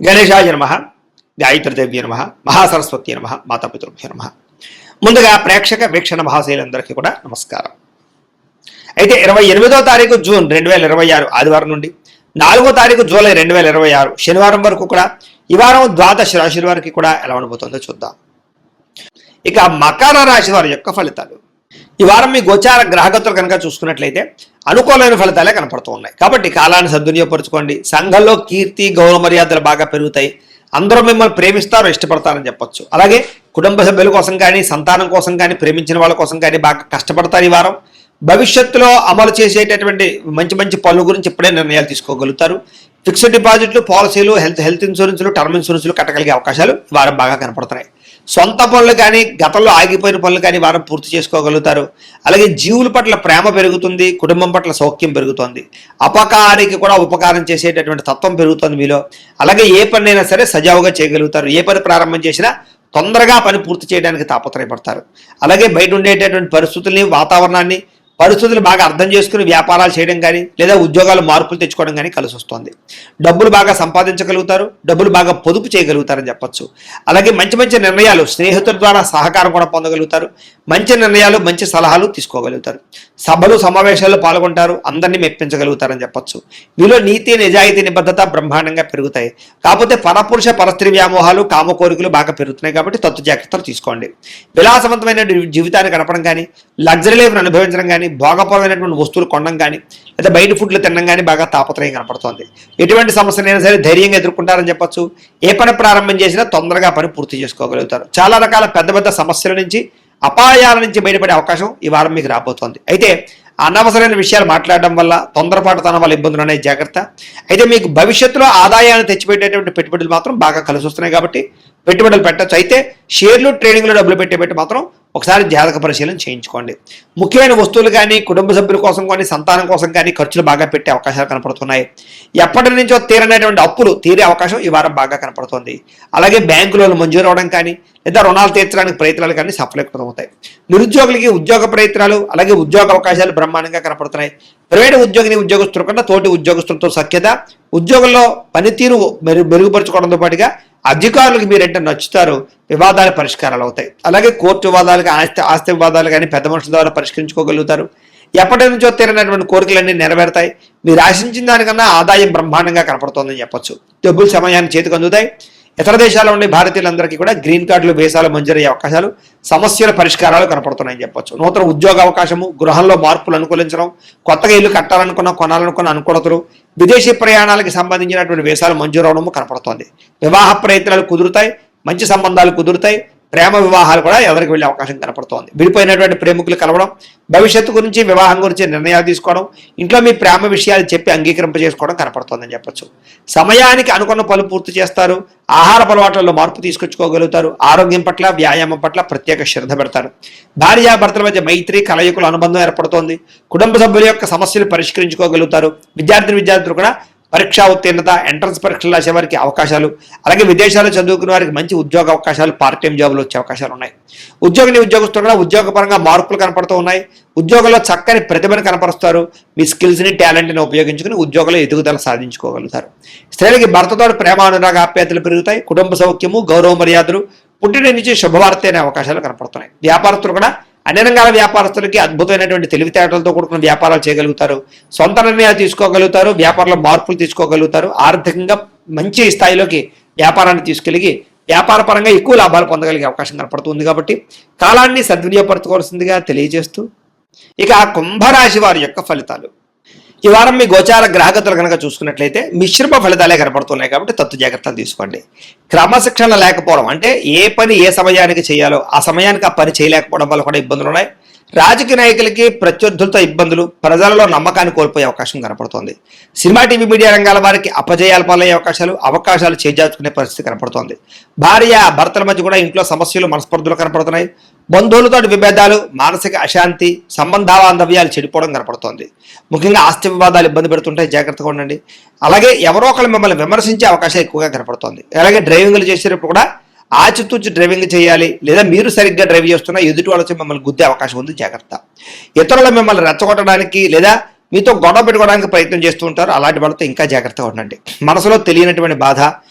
గణేశాయ నమః, గాయత్రీదేవ్య నమః, మహాసరస్వతి నమః, మాతాపితృభ్యో నమః. ముందుగా ప్రేక్షక వీక్షణ మహాశైలందరికీ కూడా నమస్కారం. అయితే 28వ తారీఖు జూన్ 2026 ఆదివారం నుండి 4వ తారీఖు జూలై 2026 శనివారం వరకు కూడా ఈ వారం ద్వాదశ రాశుల వారికి కూడా ఎలా ఉండబోతుందో చూద్దాం. ఇక మకర రాశి వారి యొక్క ఫలితాలు. ఈ వారం మీ గోచార గ్రహగతులు కనుక చూసుకున్నట్లయితే అనుకూలమైన ఫలితాలే కనపడుతూ ఉన్నాయి. కాబట్టి కాలాన్ని సద్వినియోగపరచుకోండి. సంఘంలో కీర్తి గౌరవ మర్యాదలు బాగా పెరుగుతాయి. అందరూ మిమ్మల్ని ప్రేమిస్తారు, ఇష్టపడతారని చెప్పొచ్చు. అలాగే కుటుంబ సభ్యుల కోసం కానీ సంతానం కోసం కానీ ప్రేమించిన వాళ్ళ కోసం కానీ బాగా కష్టపడతారు. ఈ వారం భవిష్యత్తులో అమలు చేసేటటువంటి మంచి మంచి పనుల గురించి ఇప్పుడే నిర్ణయాలు తీసుకోగలుగుతారు. ఫిక్స్డ్ డిపాజిట్లు, పాలసీలు, హెల్త్ ఇన్సూరెన్సులు, టర్మ్ ఇన్సూరెన్సులు కట్టగలిగే అవకాశాలు ఈ వారం బాగా కనపడుతున్నాయి. సొంత పనులు కానీ గతంలో ఆగిపోయిన పనులు కానీ వారం పూర్తి చేసుకోగలుగుతారు. అలాగే జీవుల పట్ల ప్రేమ పెరుగుతుంది, కుటుంబం పట్ల సౌఖ్యం పెరుగుతుంది. అపకారికి కూడా ఉపకారం చేసేటటువంటి తత్వం పెరుగుతుంది మీలో. అలాగే ఏ పనైనా సరే సజావుగా చేయగలుగుతారు. ఏ పని ప్రారంభం చేసినా తొందరగా పని పూర్తి చేయడానికి తాపత్రయపడతారు. అలాగే బయట ఉండేటటువంటి పరిస్థితుల్ని, వాతావరణాన్ని, పరిస్థితులు బాగా అర్థం చేసుకుని వ్యాపారాలు చేయడం కానీ లేదా ఉద్యోగాలు మార్పులు తెచ్చుకోవడం కానీ కలిసి వస్తుంది. డబ్బులు బాగా సంపాదించగలుగుతారు, డబ్బులు బాగా పొదుపు చేయగలుగుతారని చెప్పొచ్చు. అలాగే మంచి మంచి నిర్ణయాలు, స్నేహితుల ద్వారా సహకారం కూడా పొందగలుగుతారు. మంచి నిర్ణయాలు, మంచి సలహాలు తీసుకోగలుగుతారు. సభలు సమావేశాల్లో పాల్గొంటారు, అందరినీ మెప్పించగలుగుతారని చెప్పొచ్చు. మీలో నీతి, నిజాయితీ, నిబద్ధత బ్రహ్మాండంగా పెరుగుతాయి. కాకపోతే పరపురుష పరస్త్రీ వ్యామోహాలు, కామ కోరికలు బాగా పెరుగుతున్నాయి. కాబట్టి తత్తు జాగ్రత్తలు తీసుకోండి. విలాసవంతమైన జీవితాన్ని గడపడం కానీ, లగ్జరీ లైఫ్ను అనుభవించడం కానీ, భోగపరమైనటువంటి వస్తువులు కొనడం కానీ లేదా బయట ఫుడ్లు తినడం కానీ బాగా తాపత్రయం కనపడుతుంది. ఎటువంటి సమస్యలైనా సరే ధైర్యంగా ఎదుర్కొంటారని చెప్పొచ్చు. ఏ పని ప్రారంభం చేసినా తొందరగా పని పూర్తి చేసుకోగలుగుతారు. చాలా రకాల పెద్ద పెద్ద సమస్యల నుంచి, అపాయాల నుంచి బయటపడే అవకాశం ఈ వారం మీకు రాబోతోంది. అయితే అనవసరమైన విషయాలు మాట్లాడడం వల్ల, తొందరపాటుతనం వల్ల ఇబ్బందులు అనేవి జాగ్రత్త. అయితే మీకు భవిష్యత్తులో ఆదాయాన్ని తెచ్చిపెట్టేటువంటి పెట్టుబడులు మాత్రం బాగా కలిసి వస్తున్నాయి. కాబట్టి పెట్టుబడులు పెట్టచ్చు. అయితే షేర్లు, ట్రేడింగ్లో డబ్బులు పెట్టేబెట్టి మాత్రం ఒకసారి జాతక పరిశీలన చేయించుకోండి. ముఖ్యమైన వస్తువులు కానీ, కుటుంబ సభ్యుల కోసం కానీ, సంతానం కోసం కానీ ఖర్చులు బాగా పెట్టే అవకాశాలు కనపడుతున్నాయి. ఎప్పటి నుంచో తీరనేటువంటి అప్పులు తీరే అవకాశం ఈ వారం బాగా కనపడుతుంది. అలాగే బ్యాంకులో మంజూరు అవడం కానీ లేదా రుణాలు తీర్చడానికి ప్రయత్నాలు కానీ సఫలీకృతమవుతాయి. నిరుద్యోగులకి ఉద్యోగ ప్రయత్నాలు, అలాగే ఉద్యోగ అవకాశాలు బ్రహ్మాండంగా కనపడుతున్నాయి. ప్రైవేటు ఉద్యోగస్తుల కన్నా తోటి ఉద్యోగస్తులతో సఖ్యత, ఉద్యోగంలో పనితీరు మెరుగుపరుచుకోవడంతో పాటుగా అధికారులకు మీరంటే నచ్చుతారు. వివాదాల పరిష్కారాలు అవుతాయి. అలాగే కోర్టు వివాదాలు, ఆస్తి వివాదాలు కానీ పెద్ద మనుషుల ద్వారా పరిష్కరించుకోగలుగుతారు. ఎప్పటి నుంచో తీరనటువంటి కోరికలన్నీ నెరవేరుతాయి. మీరు ఆశించిన దానికన్నా ఆదాయం బ్రహ్మాండంగా కనపడుతోందని చెప్పొచ్చు. డబ్బులు సమయాన్ని చేతికి అందుతాయి. ఇతర దేశాల్లో ఉండే భారతీయులందరికీ కూడా గ్రీన్ కార్డులు, వీసాలు మంజూరయ్యే అవకాశాలు, సమస్యల పరిష్కారాలు కనపడుతున్నాయని చెప్పొచ్చు. నూతన ఉద్యోగ అవకాశము, గృహంలో మార్పులు అనుకూలించడం, కొత్తగా ఇల్లు కట్టాలనుకున్న, కొనాలనుకున్న అనుకూలతలు, విదేశీ ప్రయాణాలకు సంబంధించినటువంటి వీసాలు మంజూరు అవడము కనపడుతోంది. వివాహ ప్రయత్నాలు కుదురుతాయి, మంచి సంబంధాలు కుదురుతాయి. ప్రేమ వివాహాలు కూడా ఎవరికి వెళ్ళే అవకాశం కనపడుతోంది. విడిపోయినటువంటి ప్రేమికులు కలవడం, భవిష్యత్తు గురించి, వివాహం గురించి నిర్ణయాలు తీసుకోవడం, ఇంట్లో మీ ప్రేమ విషయాలు చెప్పి అంగీకరింపజేసుకోవడం కనపడుతోందని చెప్పొచ్చు. సమయానికి అనుకున్న పనులు పూర్తి చేస్తారు. ఆహార అలవాట్లలో మార్పు తీసుకొచ్చుకోగలుగుతారు. ఆరోగ్యం పట్ల, వ్యాయామం పట్ల ప్రత్యేక శ్రద్ధ పెడతారు. భార్యాభర్తల మధ్య మైత్రి, కలయికల అనుబంధం ఏర్పడుతోంది. కుటుంబ సభ్యుల యొక్క సమస్యలు పరిష్కరించుకోగలుగుతారు. విద్యార్థులు కూడా పరీక్షా ఉత్తీర్ణత, ఎంట్రన్స్ పరీక్షలు రాసే వారికి అవకాశాలు, అలాగే విదేశాల్లో చదువుకునే వారికి మంచి ఉద్యోగ అవకాశాలు, పార్ట్ టైం జాబులు వచ్చే అవకాశాలు ఉన్నాయి. ఉద్యోగస్తులు కూడా ఉద్యోగపరంగా మార్పులు కనపడుతూ ఉన్నాయి. ఉద్యోగంలో చక్కని ప్రతిభను కనపరుస్తారు. మీ స్కిల్స్ని, టాలెంట్ని ఉపయోగించుకుని ఉద్యోగంలో ఎదుగుదల సాధించుకోగలుగుతారు. స్త్రీలకి భర్తతో ప్రేమ, అనురాగ, ఆప్యాయతలు పెరుగుతాయి. కుటుంబ సౌఖ్యము, గౌరవ మర్యాదలు, పుట్టిన నుంచి శుభవార్త అనే అవకాశాలు కనపడుతున్నాయి. వ్యాపారస్తులు కూడా అన్ని రంగాల వ్యాపారస్తులకి అద్భుతమైనటువంటి తెలివితేటలతో కూడుకున్న వ్యాపారాలు చేయగలుగుతారు. సొంత నిర్ణయాలు తీసుకోగలుగుతారు. వ్యాపారంలో మార్పులు తీసుకోగలుగుతారు. ఆర్థికంగా మంచి స్థాయిలోకి వ్యాపారాన్ని తీసుకెళ్ళి వ్యాపార పరంగా ఎక్కువ లాభాలు పొందగలిగే అవకాశం కనపడుతుంది. కాబట్టి కాలాన్ని సద్వినియోగపరచుకోవాల్సిందిగా తెలియజేస్తూ ఇక కుంభరాశి వారి యొక్క ఫలితాలు. ఈ వారం మీ గోచార గ్రహగతులు కనుక చూసుకున్నట్లయితే మిశ్రమ ఫలితాలే కనపడుతున్నాయి. కాబట్టి తత్తు జాగ్రత్తలు తీసుకోండి. క్రమశిక్షణ లేకపోవడం, అంటే ఏ పని ఏ సమయానికి చేయాలో ఆ సమయానికి ఆ పని చేయలేకపోవడం వల్ల కూడా ఇబ్బందులు ఉన్నాయి. రాజకీయ నాయకులకి ప్రత్యర్థులతో ఇబ్బందులు, ప్రజలలో నమ్మకాన్ని కోల్పోయే అవకాశం కనపడుతోంది. సినిమా, టీవీ, మీడియా రంగాల వారికి అపజయాలు పాలయ్యే అవకాశాలు చేజార్చుకునే పరిస్థితి కనపడుతోంది. భార్య భర్తల మధ్య కూడా ఇంట్లో సమస్యలు, మనస్పర్ధలు కనపడుతున్నాయి. బంధువులతో విభేదాలు, మానసిక అశాంతి, సంబంధాబాంధవ్యాలు చెడిపోవడం కనపడుతోంది. ముఖ్యంగా ఆస్తి వివాదాలు ఇబ్బంది పెడుతుంటాయి. జాగ్రత్తగా ఉండండి. అలాగే ఎవరో ఒకరు మిమ్మల్ని విమర్శించే అవకాశం ఎక్కువగా కనపడుతోంది. అలాగే డ్రైవింగ్లు చేసేటప్పుడు కూడా ఆచితూచి డ్రైవింగ్ చేయాలి. లేదా మీరు సరిగ్గా డ్రైవ్ చేస్తున్నా ఎదుటి వాళ్ళకి మిమ్మల్ని గుద్దే అవకాశం ఉంది. జాగ్రత్త. ఇతరులు మిమ్మల్ని రెచ్చగొట్టడానికి లేదా మీతో గొడవ పెట్టుకోవడానికి ప్రయత్నం చేస్తూ ఉంటారు. అలాంటి వాళ్ళతో ఇంకా జాగ్రత్తగా ఉండండి. మనసులో తెలియనటువంటి బాధ,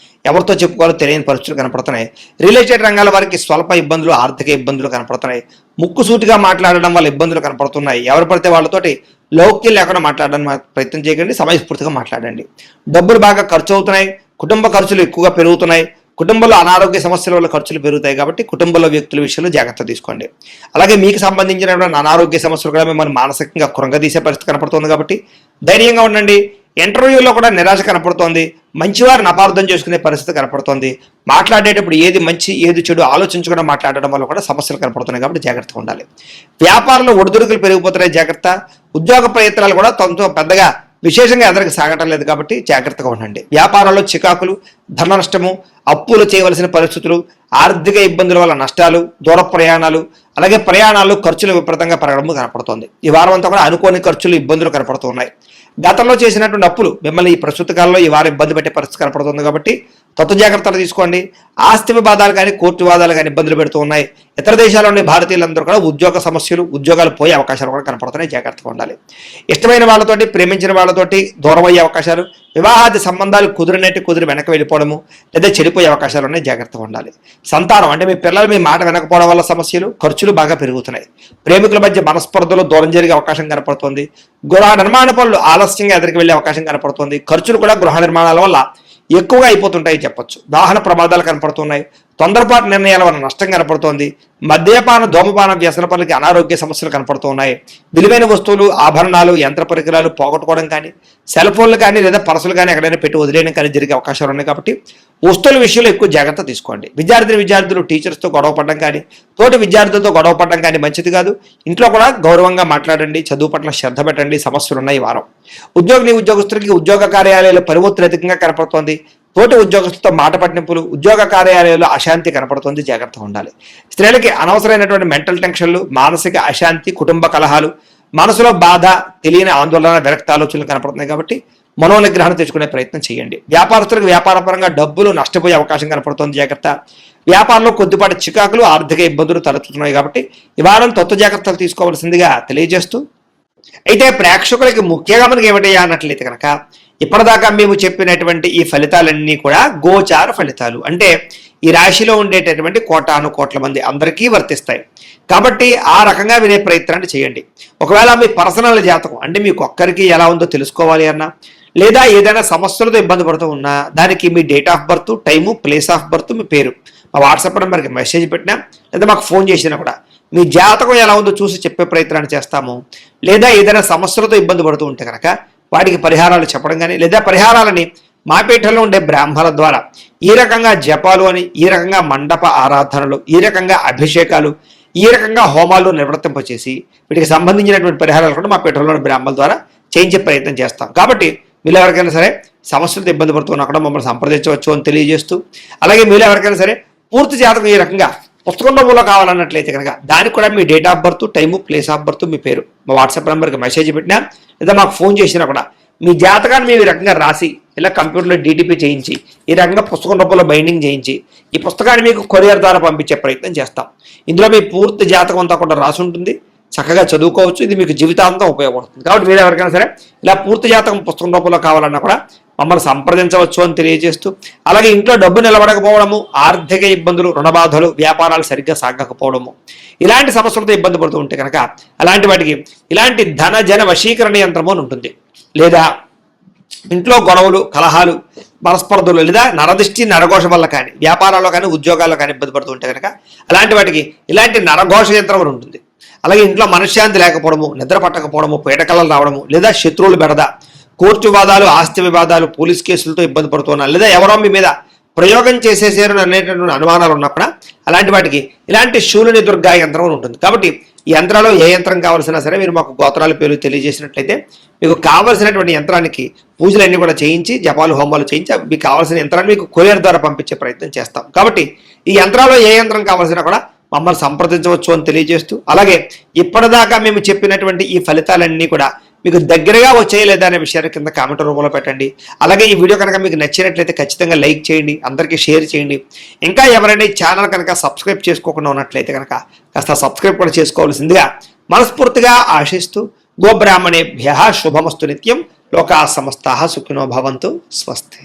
ఎవరితో చెప్పుకోవాలో తెలియని పరిస్థితులు కనపడుతున్నాయి. రియల్ ఎస్టేట్ రంగాల వారికి స్వల్ప ఇబ్బందులు, ఆర్థిక ఇబ్బందులు కనపడుతున్నాయి. ముక్కుసూటిగా మాట్లాడడం వల్ల ఇబ్బందులు కనపడుతున్నాయి. ఎవరు పడితే వాళ్ళతోటి లౌక్యం లేకుండా మాట్లాడడానికి ప్రయత్నం చేయకండి. సమయస్ఫూర్తిగా మాట్లాడండి. డబ్బులు బాగా ఖర్చు అవుతున్నాయి. కుటుంబ ఖర్చులు ఎక్కువగా పెరుగుతున్నాయి. కుటుంబంలో అనారోగ్య సమస్యల వల్ల ఖర్చులు పెరుగుతాయి కాబట్టి కుటుంబంలో వ్యక్తుల విషయంలో జాగ్రత్త తీసుకోండి. అలాగే మీకు సంబంధించినటువంటి అనారోగ్య సమస్యలు కూడా మిమ్మల్ని మానసికంగా కృంగదీసే పరిస్థితి కనపడుతుంది కాబట్టి ధైర్యంగా ఉండండి. ఇంటర్వ్యూలో కూడా నిరాశ కనపడుతోంది. మంచివారిని అపార్థం చేసుకునే పరిస్థితి కనపడుతోంది. మాట్లాడేటప్పుడు ఏది మంచి ఏది చెడు ఆలోచించకుండా మాట్లాడడం వల్ల కూడా సమస్యలు కనపడుతున్నాయి కాబట్టి జాగ్రత్తగా ఉండాలి. వ్యాపారంలో ఒడిదుడుకులు పెరిగిపోతున్నాయి, జాగ్రత్త. ఉద్యోగ ప్రయత్నాలు కూడా తమతో పెద్దగా విశేషంగా ఎదరికి సాగటం లేదు కాబట్టి జాగ్రత్తగా ఉండండి. వ్యాపారంలో చికాకులు, ధన నష్టము, అప్పులు చేయవలసిన పరిస్థితులు, ఆర్థిక ఇబ్బందుల వల్ల నష్టాలు, దూర ప్రయాణాలు, అలాగే ప్రయాణాలు ఖర్చులు విపరీతంగా పెరగడం కనపడుతోంది. ఈ వారం అంతా కూడా అనుకోని ఖర్చులు, ఇబ్బందులు కనపడుతున్నాయి. గతంలో చేసినటువంటి అప్పులు మిమ్మల్ని ఈ ప్రస్తుత కాలంలో ఈ వారం ఇబ్బంది పెట్టే పరిస్థితి కనపడుతుంది కాబట్టి తత్వ జాగ్రత్తలు తీసుకోండి. ఆస్తి వివాదాలు కానీ, కోర్టు వివాదాలు కానీ ఇబ్బందులు పెడుతూ ఉన్నాయి. ఇతర దేశాల్లోని భారతీయులందరూ కూడా ఉద్యోగ సమస్యలు, ఉద్యోగాలు పోయే అవకాశాలు కూడా కనపడుతున్నాయి. జాగ్రత్తగా ఉండాలి. ఇష్టమైన వాళ్ళతోటి, ప్రేమించిన వాళ్ళతోటి దూరం అయ్యే అవకాశాలు, వివాహాది సంబంధాలు కుదిరి వెనక్కి వెళ్ళిపోవడము లేదా చెడిపోయే అవకాశాలు ఉన్నాయి. జాగ్రత్తగా ఉండాలి. సంతానం అంటే మీ పిల్లలు మీ మాట వినకపోవడం వల్ల సమస్యలు, ఖర్చులు బాగా పెరుగుతున్నాయి. ప్రేమికుల మధ్య మనస్పర్ధలు దూరం జరిగే అవకాశం కనపడుతుంది. గృహ నిర్మాణ పనులు ఆలస్యంగా ఎదురికి వెళ్ళే అవకాశం కనపడుతుంది. ఖర్చులు కూడా గృహ నిర్మాణాల వల్ల ఎక్కువగా అయిపోతుంటాయి చెప్పొచ్చు. వాహన ప్రమాదాలు కనపడుతున్నాయి. తొందరపాటు నిర్ణయాల వల్ల నష్టం కనపడుతోంది. మద్యపాన, ధూమపాన వ్యసన పనులకి అనారోగ్య సమస్యలు కనపడుతున్నాయి. విలువైన వస్తువులు, ఆభరణాలు, యంత్ర పరికరాలు పోగొట్టుకోవడం కానీ, సెల్ ఫోన్లు కానీ లేదా పర్సులు కానీ ఎక్కడైనా పెట్టి వదిలేయడం కానీ జరిగే అవకాశాలు ఉన్నాయి కాబట్టి వస్తువుల విషయంలో ఎక్కువ జాగ్రత్త తీసుకోండి. విద్యార్థులు టీచర్స్తో గొడవ పడడం కానీ, తోటి విద్యార్థులతో గొడవ పడడం కానీ మంచిది కాదు. ఇంట్లో కూడా గౌరవంగా మాట్లాడండి. చదువు పట్ల శ్రద్ధ పెట్టండి. సమస్యలు ఉన్నాయి ఈ వారం. ఉద్యోగస్తులకి ఉద్యోగ కార్యాలయాల్లో పరివర్తన అధికంగా కనపడుతోంది. తోటి ఉద్యోగస్తులతో మాట పట్టింపులు, ఉద్యోగ కార్యాలయాల్లో అశాంతి కనపడుతుంది. జాగ్రత్తగా ఉండాలి. స్త్రీలకి అనవసరమైనటువంటి మెంటల్ టెన్షన్లు, మానసిక అశాంతి, కుటుంబ కలహాలు, మనసులో బాధ, తెలియని ఆందోళన, విరక్త ఆలోచనలు కనపడుతున్నాయి కాబట్టి మనోనిగ్రహణ తెచ్చుకునే ప్రయత్నం చేయండి. వ్యాపారస్తులకు వ్యాపారపరంగా డబ్బులు నష్టపోయే అవకాశం కనపడుతుంది. జాగ్రత్త. వ్యాపారంలో కొద్దిపాటి చికాకులు, ఆర్థిక ఇబ్బందులు తలెత్తుతున్నాయి కాబట్టి ఈ వారం తత్వ జాగ్రత్తలు తీసుకోవాల్సిందిగా తెలియజేస్తూ, అయితే ప్రేక్షకులకి ముఖ్యంగా మనకి ఏమిటయ్యా అన్నట్లయితే కనుక ఇప్పటిదాకా మేము చెప్పినటువంటి ఈ ఫలితాలన్నీ కూడా గోచార ఫలితాలు. అంటే ఈ రాశిలో ఉండేటటువంటి కోట్ల మంది అందరికీ వర్తిస్తాయి కాబట్టి ఆ రకంగా వినే ప్రయత్నాన్ని చేయండి. ఒకవేళ మీ పర్సనల్ జాతకం అంటే మీకు ఒక్కరికి ఎలా ఉందో తెలుసుకోవాలి అన్నా, లేదా ఏదైనా సమస్యలతో ఇబ్బంది పడుతూ ఉన్నా దానికి మీ date of birth, time, place of birth, మీ పేరు మా వాట్సాప్ నెంబర్కి మెసేజ్ పెట్టినా లేదా మాకు ఫోన్ చేసినా కూడా మీ జాతకం ఎలా ఉందో చూసి చెప్పే ప్రయత్నాన్ని చేస్తాము. లేదా ఏదైనా సమస్యలతో ఇబ్బంది పడుతూ ఉంటే కనుక వాటికి పరిహారాలు చెప్పడం కానీ, లేదా పరిహారాలని మా పీఠంలో ఉండే బ్రాహ్మణుల ద్వారా ఈ రకంగా జపాలు అని, ఈ రకంగా మండప ఆరాధనలు, ఈ రకంగా అభిషేకాలు, ఈ రకంగా హోమాలు నిర్వర్తింపచేసి వీటికి సంబంధించినటువంటి పరిహారాలు కూడా మా పీఠంలోని బ్రాహ్మణుల ద్వారా చేయించే ప్రయత్నం చేస్తాం. కాబట్టి మీరు ఎవరికైనా సరే సమస్యలతో ఇబ్బంది పడుతున్నా కూడా మమ్మల్ని సంప్రదించవచ్చు అని తెలియజేస్తూ, అలాగే మీరు ఎవరికైనా సరే పూర్తి జాతకం ఈ రకంగా పుస్తకం రూపంలో కావాలన్నట్లయితే కనుక దానికి కూడా మీ date of birth, time, place of birth, మీ పేరు మా వాట్సాప్ నెంబర్కి మెసేజ్ పెట్టినా లేదా మాకు ఫోన్ చేసినా కూడా మీ జాతకాన్ని మేము ఈ రకంగా రాసి ఇలా కంప్యూటర్లో డీటీపీ చేయించి ఈ రకంగా పుస్తకం రూపంలో బైండింగ్ చేయించి ఈ పుస్తకాన్ని మీకు కొరియర్ ద్వారా పంపించే ప్రయత్నం చేస్తాం. ఇందులో మీ పూర్తి జాతకం అంతా కూడా రాసి ఉంటుంది. చక్కగా చదువుకోవచ్చు. ఇది మీకు జీవితాంతం ఉపయోగపడుతుంది. కాబట్టి మీరు ఎవరికైనా సరే ఇలా పూర్తి జాతకం పుస్తకం రూపంలో కావాలన్నా కూడా మమ్మల్ని సంప్రదించవచ్చు అని తెలియజేస్తూ, అలాగే ఇంట్లో డబ్బు నిలబడకపోవడము, ఆర్థిక ఇబ్బందులు, రుణబాధలు, వ్యాపారాలు సరిగ్గా సాగకపోవడము, ఇలాంటి సమస్యలతో ఇబ్బంది పడుతూ ఉంటే కనుక అలాంటి వాటికి ఇలాంటి ధన జన వశీకరణ యంత్రము అని ఉంటుంది. లేదా ఇంట్లో గొడవలు, కలహాలు, మనస్పర్ధలు, లేదా నరదిష్టి, నరఘోష వల్ల కానీ, వ్యాపారాల్లో కానీ, ఉద్యోగాల్లో కానీ ఇబ్బంది పడుతూ ఉంటే కనుక అలాంటి వాటికి ఇలాంటి నరఘోష యంత్రం అని ఉంటుంది. అలాగే ఇంట్లో మనశ్శాంతి లేకపోవడము, నిద్ర పట్టకపోవడము, పీడకలలు రావడము, లేదా శత్రువులు బెడద, కోర్టు వివాదాలు, ఆస్తి వివాదాలు, పోలీస్ కేసులతో ఇబ్బంది పడుతున్నారు, లేదా ఎవరో మీ మీద ప్రయోగం చేసేసారు అనేటటువంటి అనుమానాలు ఉన్నప్పుడు అలాంటి వాటికి ఇలాంటి శూలిని దుర్గా యంత్రం ఉంటుంది. కాబట్టి ఈ యంత్రాల్లో ఏ యంత్రం కావాల్సినా సరే మీరు మాకు గోత్రాల పేరు తెలియజేసినట్లయితే మీకు కావాల్సినటువంటి యంత్రానికి పూజలన్నీ కూడా చేయించి, జపాలు, హోమాలు చేయించి మీకు కావాల్సిన యంత్రాన్ని మీకు కొరియర్ ద్వారా పంపించే ప్రయత్నం చేస్తాం. కాబట్టి ఈ యంత్రాల్లో ఏ యంత్రం కావాల్సినా కూడా మమ్మల్ని సంప్రదించవచ్చు అని తెలియజేస్తూ, అలాగే ఇప్పటిదాకా మేము చెప్పినటువంటి ఈ ఫలితాలన్నీ కూడా మీకు దగ్గరగా వచ్చాయి లేదా అనే విషయాన్ని కింద కామెంట్ రూపంలో పెట్టండి. అలాగే ఈ వీడియో కనుక మీకు నచ్చినట్లయితే ఖచ్చితంగా లైక్ చేయండి, అందరికీ షేర్ చేయండి. ఇంకా ఎవరైనా ఈ ఛానల్ కనుక సబ్స్క్రైబ్ చేసుకోకుండా ఉన్నట్లయితే కనుక కాస్త సబ్స్క్రైబ్ కూడా చేసుకోవాల్సిందిగా మనస్ఫూర్తిగా ఆశిస్తూ, గోబ్రాహ్మణేభ్యః శుభమస్తు నిత్యం, లోకా సమస్తాః సుఖినో భవంతు, స్వస్తి.